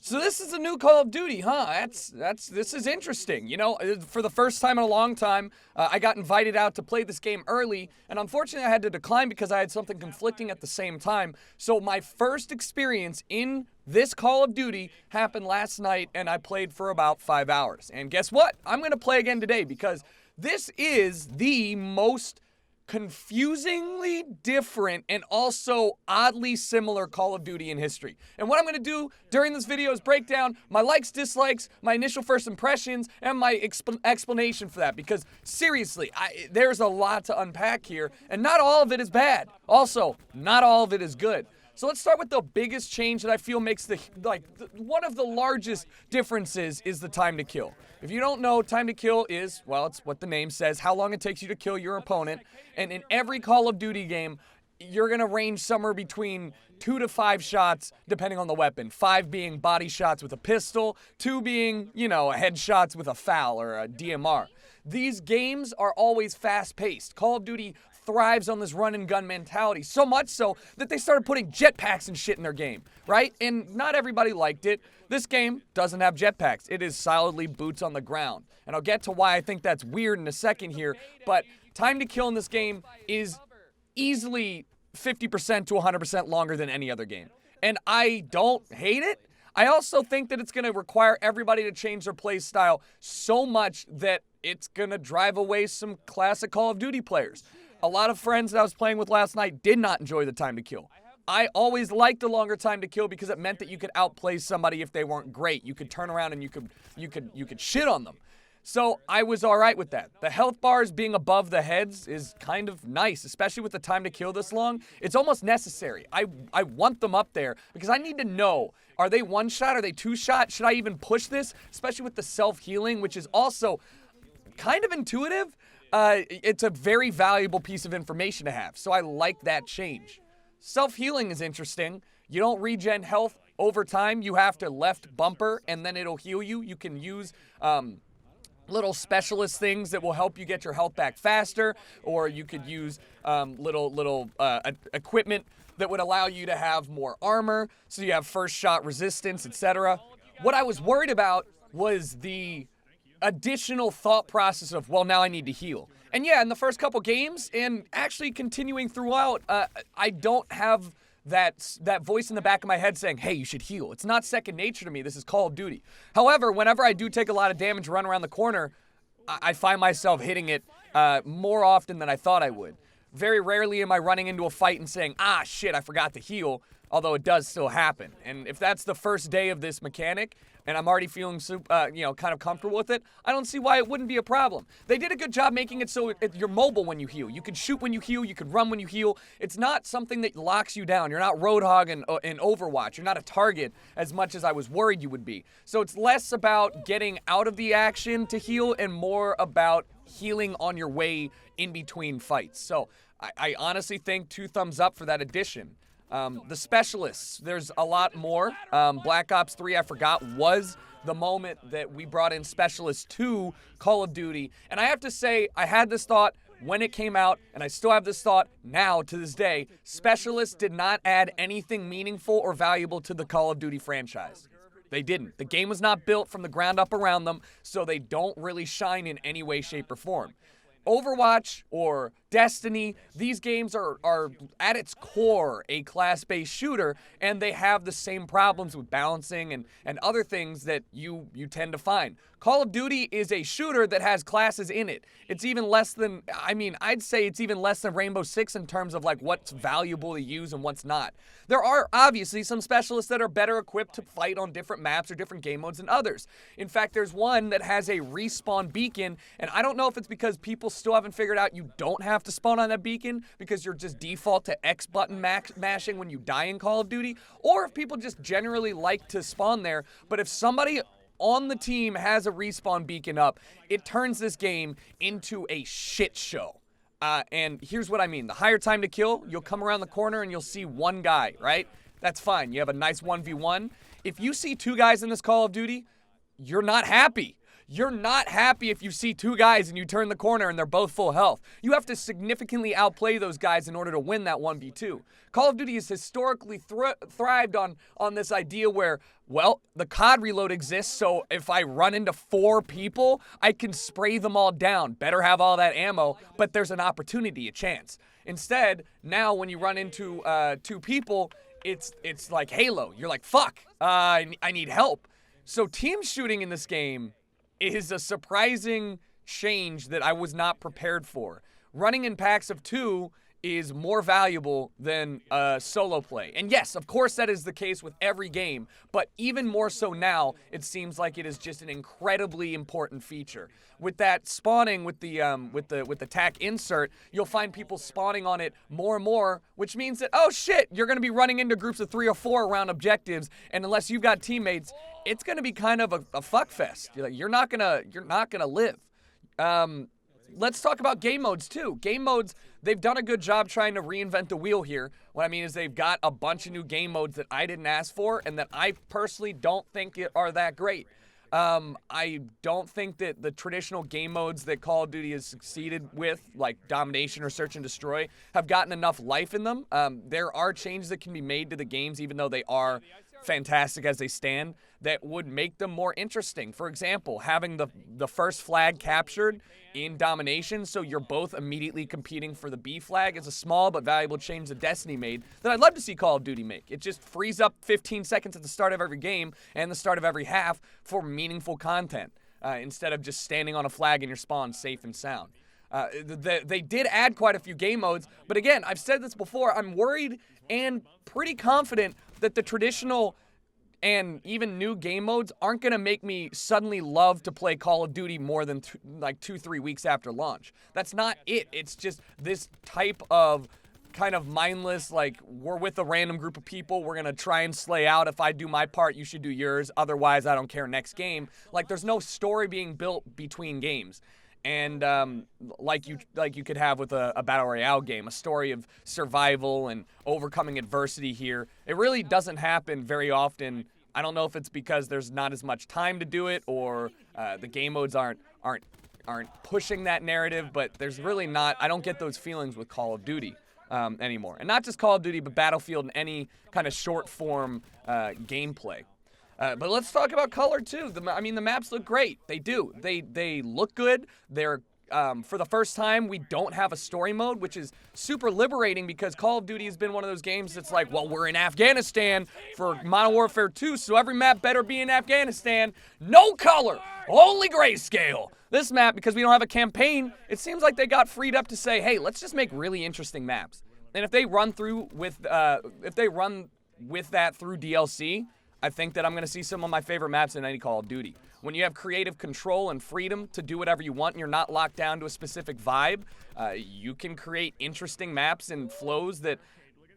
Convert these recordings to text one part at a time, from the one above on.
So this is a new Call of Duty, huh? This is interesting. You know, for the first time in a long time, I got invited out to play this game early, and unfortunately I had to decline because I had something conflicting at the same time. So my first experience in this Call of Duty happened last night, and I played for about 5 hours. And guess what? I'm going to play again today because this is the most confusingly different and also oddly similar Call of Duty in history. And what I'm going to do during this video is break down my likes, dislikes, my initial first impressions, and my explanation for that. Because seriously, there's a lot to unpack here, and not all of it is bad. Also, not all of it is good. So let's start with the biggest change that I feel makes one of the largest differences is the time to kill. If you don't know, time to kill is, well, it's what the name says, how long it takes you to kill your opponent. And in every Call of Duty game, you're going to range somewhere between 2 to 5 shots, depending on the weapon. 5 being body shots with a pistol, 2 being, headshots with a FAL or a DMR. These games are always fast-paced. Call of Duty thrives on this run-and-gun mentality, so much so that they started putting jetpacks and shit in their game, right? And not everybody liked it. This game doesn't have jetpacks. It is solidly boots on the ground. And I'll get to why I think that's weird in a second here, but time to kill in this game is easily 50% to 100% longer than any other game. And I don't hate it. I also think that it's going to require everybody to change their play style so much that it's going to drive away some classic Call of Duty players. A lot of friends that I was playing with last night did not enjoy the time to kill. I always liked the longer time to kill because it meant that you could outplay somebody if they weren't great. You could turn around and you could shit on them. So I was all right with that. The health bars being above the heads is kind of nice, especially with the time to kill this long. It's almost necessary. I want them up there because I need to know, are they one shot? Are they two shot? Should I even push this? Especially with the self-healing, which is also kind of intuitive. It's a very valuable piece of information to have, so I like that change. Self-healing is interesting. You don't regen health over time. You have to left bumper, and then it'll heal you. You can use little specialist things that will help you get your health back faster, or you could use little equipment that would allow you to have more armor, so you have first shot resistance, etc. What I was worried about was the additional thought process of, well, now I need to heal. And yeah, in the first couple games, and actually continuing throughout, I don't have that voice in the back of my head saying, hey, you should heal. It's not second nature to me. This is Call of Duty. However, whenever I do take a lot of damage, run around the corner, I find myself hitting it more often than I thought I would. Very rarely am I running into a fight and saying, ah, shit, I forgot to heal, although it does still happen. And if that's the first day of this mechanic, and I'm already feeling kind of comfortable with it, I don't see why it wouldn't be a problem. They did a good job making it so you're mobile when you heal. You can shoot when you heal, you can run when you heal. It's not something that locks you down. You're not Roadhog in Overwatch. You're not a target as much as I was worried you would be. So it's less about getting out of the action to heal and more about healing on your way in between fights. So I honestly think 2 thumbs up for that addition. The specialists, there's a lot more. Black Ops 3, I forgot, was the moment that we brought in specialists to Call of Duty. And I have to say, I had this thought when it came out, and I still have this thought now to this day. Specialists did not add anything meaningful or valuable to the Call of Duty franchise. They didn't. The game was not built from the ground up around them, so they don't really shine in any way, shape, or form. Overwatch or Destiny, these games are at its core a class-based shooter, and they have the same problems with balancing and other things that you tend to find. Call of Duty is a shooter that has classes in it. It's even less than, I'd say it's even less than Rainbow Six in terms of like what's valuable to use and what's not. There are obviously some specialists that are better equipped to fight on different maps or different game modes than others. In fact, there's one that has a respawn beacon, and I don't know if it's because people still haven't figured out you don't have to spawn on that beacon because you're just default to X button mashing when you die in Call of Duty, or if people just generally like to spawn there. But if somebody on the team has a respawn beacon up, it turns this game into a shit show. And here's what I mean. The higher time to kill, you'll come around the corner and you'll see one guy, right? That's fine. You have a nice 1v1. If you see 2 guys in this Call of Duty, you're not happy. you're not happy if you see two guys and you turn the corner and they're both full health. You have to significantly outplay those guys in order to win that 1v2. Call of Duty has historically thrived on this idea where, well, the CoD reload exists, so if I run into 4 people, I can spray them all down. Better have all that ammo, but there's an opportunity, a chance. Instead, now when you run into 2 people, it's like Halo. You're like, fuck, I need help. So team shooting in this game is a surprising change that I was not prepared for. Running in packs of 2 is more valuable than solo play. And yes, of course that is the case with every game, but even more so now, it seems like it is just an incredibly important feature. With that spawning with the tac insert, you'll find people spawning on it more and more, which means that, oh shit, you're gonna be running into groups of 3 or 4 around objectives, and unless you've got teammates, it's gonna be kind of a fuck fest. You're not gonna live. Let's talk about game modes too. Game modes, they've done a good job trying to reinvent the wheel here. What I mean is they've got a bunch of new game modes that I didn't ask for and that I personally don't think are that great. I don't think that the traditional game modes that Call of Duty has succeeded with, like Domination or Search and Destroy, have gotten enough life in them. There are changes that can be made to the games, even though they are fantastic as they stand, that would make them more interesting. For example, having the first flag captured in Domination, so you're both immediately competing for the B flag, is a small but valuable change that Destiny made that I'd love to see Call of Duty make. It just frees up 15 seconds at the start of every game and the start of every half for meaningful content, instead of just standing on a flag in your spawn safe and sound. They did add quite a few game modes, but again, I've said this before, I'm worried and pretty confident that the traditional and even new game modes aren't going to make me suddenly love to play Call of Duty more than 2-3 weeks after launch. That's not it. It's just this type of kind of mindless, like, we're with a random group of people, we're going to try and slay out. If I do my part, you should do yours. Otherwise, I don't care, next game. Like, there's no story being built between games. And like you could have with a Battle Royale game, a story of survival and overcoming adversity here. It really doesn't happen very often. I don't know if it's because there's not as much time to do it, or the game modes aren't pushing that narrative, but there's really not, I don't get those feelings with Call of Duty anymore. And not just Call of Duty, but Battlefield and any kind of short form gameplay. But let's talk about color too. I mean, the maps look great. They do. They look good. They're for the first time, we don't have a story mode, which is super liberating because Call of Duty has been one of those games that's like, well, we're in Afghanistan for Modern Warfare 2, so every map better be in Afghanistan. No color, only grayscale. This map, because we don't have a campaign, it seems like they got freed up to say, hey, let's just make really interesting maps. And if they run with that through DLC, I think that I'm going to see some of my favorite maps in any Call of Duty. When you have creative control and freedom to do whatever you want and you're not locked down to a specific vibe, you can create interesting maps and flows that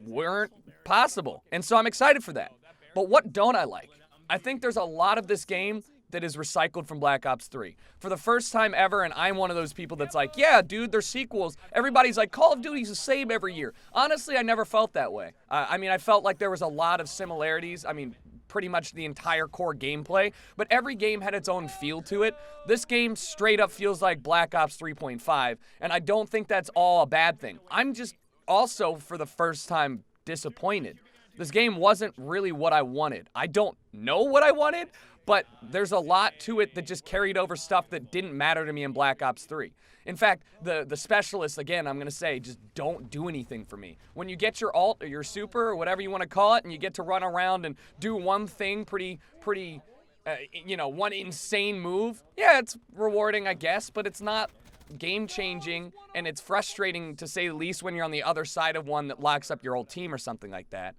weren't possible. And so I'm excited for that. But what don't I like? I think there's a lot of this game that is recycled from Black Ops 3. For the first time ever, and I'm one of those people that's like, yeah, dude, they're sequels. Everybody's like, Call of Duty's the same every year. Honestly, I never felt that way. I mean, I felt like there was a lot of similarities. I mean, pretty much the entire core gameplay, but every game had its own feel to it. This game straight up feels like Black Ops 3.5, and I don't think that's all a bad thing. I'm just also, for the first time, disappointed. This game wasn't really what I wanted. I don't know what I wanted, but there's a lot to it that just carried over stuff that didn't matter to me in Black Ops 3. In fact, the specialists, again, I'm going to say, just don't do anything for me. When you get your alt or your super or whatever you want to call it, and you get to run around and do one thing one insane move, yeah, it's rewarding, I guess, but it's not game-changing, and it's frustrating, to say the least, when you're on the other side of one that locks up your whole team or something like that.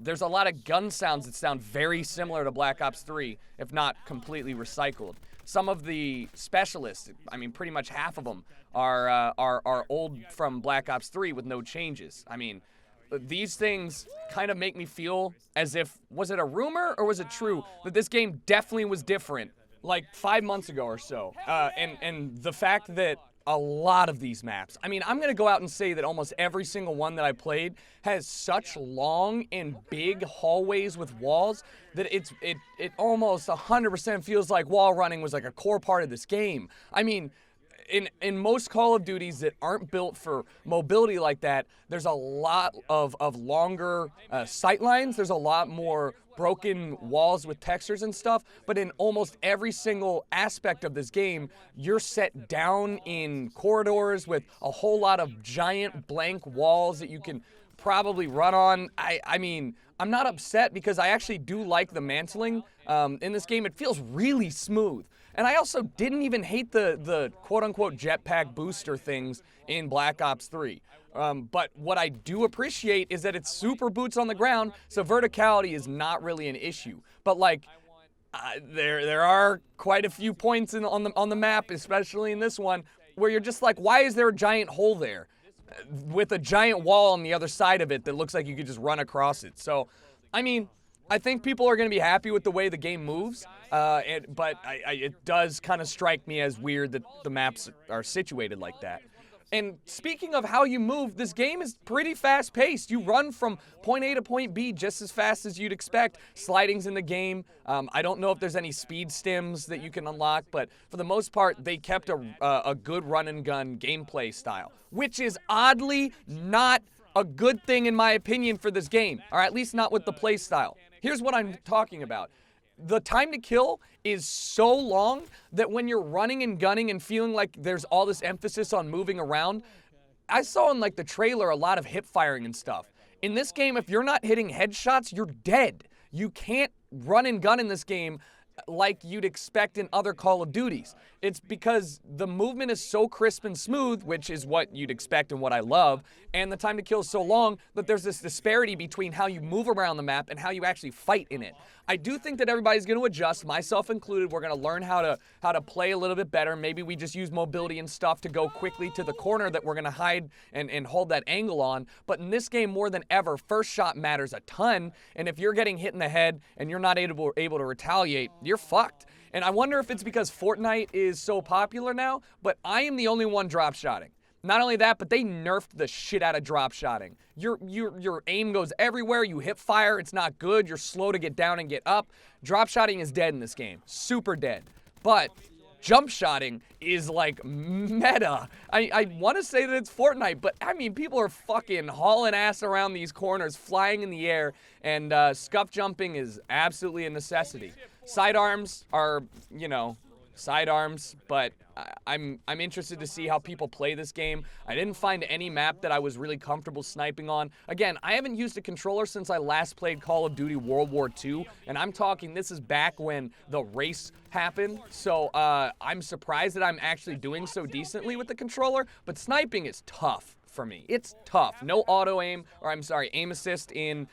There's a lot of gun sounds that sound very similar to Black Ops 3, if not completely recycled. Some of the specialists, I mean, pretty much half of them are old from Black Ops 3 with no changes. I mean, these things kind of make me feel as if, was it a rumor or was it true that this game definitely was different like 5 months ago or so? And the fact that a lot of these maps. I mean, I'm going to go out and say that almost every single one that I played has such long and big hallways with walls that it almost 100% feels like wall running was like a core part of this game. I mean, in most Call of Duties that aren't built for mobility like that, there's a lot of longer sight lines. There's a lot more broken walls with textures and stuff. But in almost every single aspect of this game, you're set down in corridors with a whole lot of giant blank walls that you can probably run on. I mean, I'm not upset because I actually do like the mantling in this game. It feels really smooth. And I also didn't even hate the quote-unquote jetpack booster things in Black Ops 3. But what I do appreciate is that it's super boots on the ground, so verticality is not really an issue. But like, there are quite a few points on the map, especially in this one, where you're just like, why is there a giant hole there with a giant wall on the other side of it that looks like you could just run across it? So, I mean, I think people are going to be happy with the way the game moves, but it does kind of strike me as weird that the maps are situated like that. And speaking of how you move, this game is pretty fast-paced. You run from point A to point B just as fast as you'd expect. Sliding's in the game. I don't know if there's any speed stims that you can unlock, but for the most part, they kept a good run-and-gun gameplay style, which is oddly not a good thing in my opinion for this game, or at least not with the play style. Here's what I'm talking about. The time to kill is so long that when you're running and gunning and feeling like there's all this emphasis on moving around, I saw in like the trailer a lot of hip firing and stuff. In this game, if you're not hitting headshots, you're dead. You can't run and gun in this game like you'd expect in other Call of Duties. It's because the movement is so crisp and smooth, which is what you'd expect and what I love, and the time to kill is so long that there's this disparity between how you move around the map and how you actually fight in it. I do think that everybody's going to adjust, myself included. We're going to learn how to play a little bit better. Maybe we just use mobility and stuff to go quickly to the corner that we're going to hide and hold that angle on. But in this game, more than ever, first shot matters a ton. And if you're getting hit in the head and you're not able to retaliate, you're fucked. And I wonder if it's because Fortnite is so popular now, but I am the only one drop shotting. Not only that, but they nerfed the shit out of drop shotting. Your aim goes everywhere, you hip fire, it's not good, you're slow to get down and get up. Drop shotting is dead in this game, super dead. But jump shotting is like meta. I want to say that it's Fortnite, but I mean, people are fucking hauling ass around these corners, flying in the air, and scuff jumping is absolutely a necessity. Sidearms are, you know, sidearms, but I'm interested to see how people play this game. I didn't find any map that I was really comfortable sniping on. Again, I haven't used a controller since I last played Call of Duty World War II, and I'm talking, this is back when the race happened, so I'm surprised that I'm actually doing so decently with the controller, but sniping is tough for me. It's tough. No auto aim, or I'm sorry, aim assist in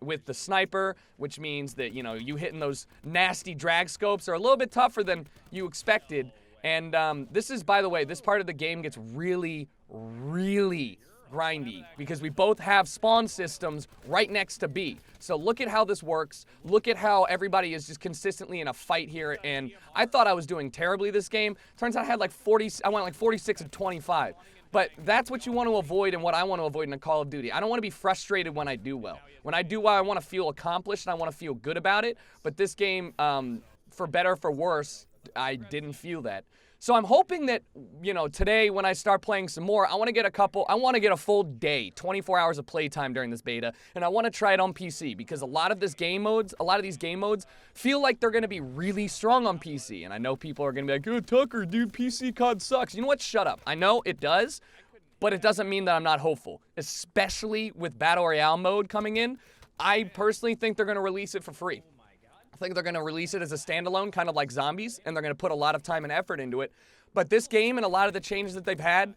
with the sniper, which means that, you know, you hitting those nasty drag scopes are a little bit tougher than you expected. And this is, by the way, this part of the game gets really, really grindy because we both have spawn systems right next to B. So look at how this works. Look at how everybody is just consistently in a fight here. And I thought I was doing terribly this game. Turns out I had like 40, I went like 46 and 25. But that's what you want to avoid and what I want to avoid in a Call of Duty. I don't want to be frustrated when I do well. When I do well, I want to feel accomplished and I want to feel good about it. But this game, for better or for worse, I didn't feel that. So I'm hoping that, you know, today when I start playing some more, I want to get a full day, 24 hours of playtime during this beta, and I want to try it on PC because a lot of these game modes feel like they're going to be really strong on PC. And I know people are going to be like, oh, Tucker, dude, PC COD sucks. You know what? Shut up. I know it does, but it doesn't mean that I'm not hopeful, especially with Battle Royale mode coming in. I personally think they're going to release it for free. I think they're going to release it as a standalone, kind of like Zombies, and they're going to put a lot of time and effort into it. But this game and a lot of the changes that they've had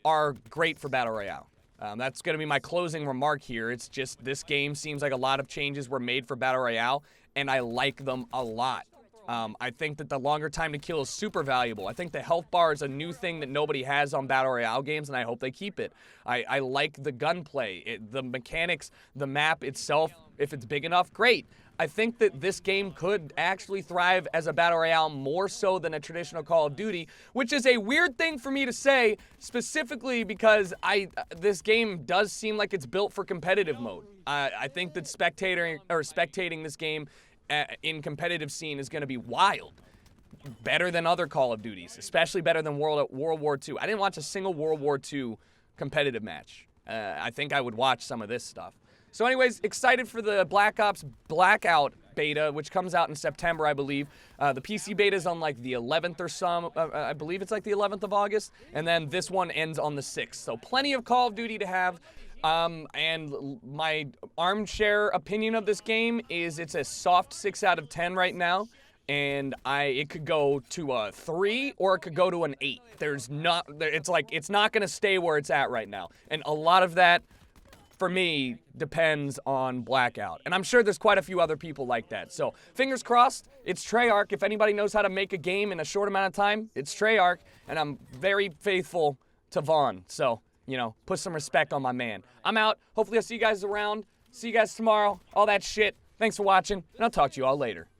are great for Battle Royale. That's going to be my closing remark here. It's just this game seems like a lot of changes were made for Battle Royale, and I like them a lot. I think that the longer time to kill is super valuable. I think the health bar is a new thing that nobody has on Battle Royale games, and I hope they keep it. I like the gunplay, the mechanics, the map itself if it's big enough, great. I think that this game could actually thrive as a battle royale more so than a traditional Call of Duty, which is a weird thing for me to say, specifically because this game does seem like it's built for competitive mode. I think that spectating this game in competitive scene is going to be wild. Better than other Call of Duties, especially better than World War II. I didn't watch a single World War II competitive match. I think I would watch some of this stuff. So anyways, excited for the Black Ops Blackout beta, which comes out in September, I believe. The PC beta is on like the 11th or some, I believe it's like the 11th of August, and then this one ends on the 6th. So plenty of Call of Duty to have. And my armchair opinion of this game is it's a soft 6 out of 10 right now. And it could go to a 3 or it could go to an 8. It's not going to stay where it's at right now. And a lot of that, for me, depends on Blackout. And I'm sure there's quite a few other people like that. So fingers crossed, it's Treyarch. If anybody knows how to make a game in a short amount of time, it's Treyarch. And I'm very faithful to Vaughn. So, put some respect on my man. I'm out. Hopefully I'll see you guys around. See you guys tomorrow. All that shit. Thanks for watching. And I'll talk to you all later.